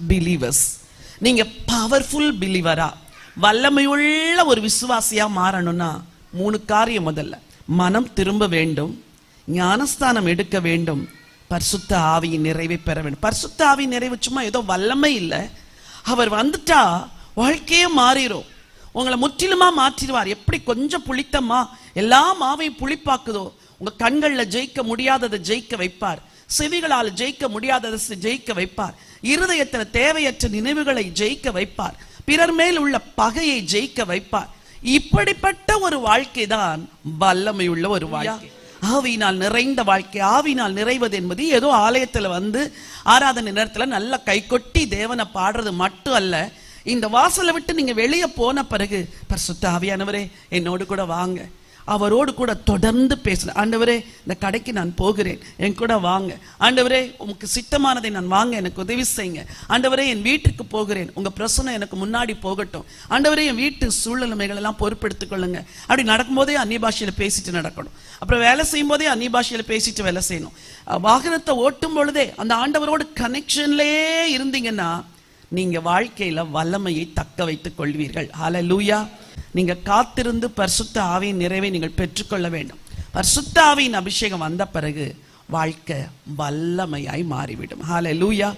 Believers. நீங்க powerful பிலீவரா, வல்லமையுள்ள ஒரு விசுவாசியா மாறணும்னா 3 காரியம். முதல்ல மனம் திரும்ப வேண்டும், ஞானஸ்தானம் எடுக்க வேண்டும், பரிசுத்த ஆவியின் நிறைவை பெற வேண்டும். பரிசுத்த ஆவியின் நிறைவு சும்மா ஏதோ வல்லமை இல்லை, அவர் வந்துட்டா வாழ்க்கையே மாறிடும். உங்களை முற்றிலுமா மாற்றிடுவார். எப்படி கொஞ்சம் புளித்தமா எல்லா மாவையும் புளிப்பாக்குதோ, உங்க கண்கள்ல ஜெயிக்க முடியாததை ஜெயிக்க வைப்பார், செவிகளால் ஜெயிக்க முடியாததை ஜெயிக்க வைப்பார், இருதயத்துல தேவையற்ற நினைவுகளை ஜெயிக்க வைப்பார், பிறர் மேல் உள்ள பகையை ஜெயிக்க வைப்பார். இப்படிப்பட்ட ஒரு வாழ்க்கை தான் வல்லமையுள்ள ஒரு வாழ்க்கை, ஆவியினால் நிறைந்த வாழ்க்கை. ஆவியினால் நிறைவது என்பது ஏதோ ஆலயத்துல வந்து ஆராதனை நேரத்துல நல்லா கை கொட்டி தேவனை பாடுறது மட்டும் அல்ல. இந்த வாசலை விட்டு நீங்க வெளியே போன பிறகு பரிசுத்த ஆவியானவரே என்னோடு கூட வாங்க, அவரோடு கூட தொடர்ந்து பேசணும். ஆண்டவரே இந்த கடைக்கு நான் போகிறேன், என் கூட வாங்க. ஆண்டவரே உமக்கு சித்தமானதை நான் வாங்க எனக்கு உதவி செய்யுங்க. ஆண்டவரே என் வீட்டுக்கு போகிறேன், உங்க பிரசனம் எனக்கு முன்னாடி போகட்டும். ஆண்டவரே என் வீட்டு சூழ்நிலைகள் எல்லாம் பொறுப்பெடுத்துக் கொள்ளுங்க. அப்படி நடக்கும்போதே அந்நிய பாஷையில பேசிட்டு நடக்கணும். அப்புறம் வேலை செய்யும் போதே அந்நிய பாஷையில பேசிட்டு வேலை செய்யணும். வாகனத்தை ஓட்டும் பொழுதே அந்த ஆண்டவரோடு கனெக்ஷன்லயே இருந்தீங்கன்னா நீங்க வாழ்க்கையில வல்லமையை தக்க வைத்துக் கொள்வீர்கள். ஹல்லேலூயா. நீங்க காத்திருந்து பரிசுத்த ஆவியின் நிறைவை நீங்கள் பெற்றுக்கொள்ள வேண்டும். பரிசுத்த ஆவியின் அபிஷேகம் வந்த பிறகு வாழ்க்கை வல்லமையாய் மாறிவிடும். ஹல்லேலூயா.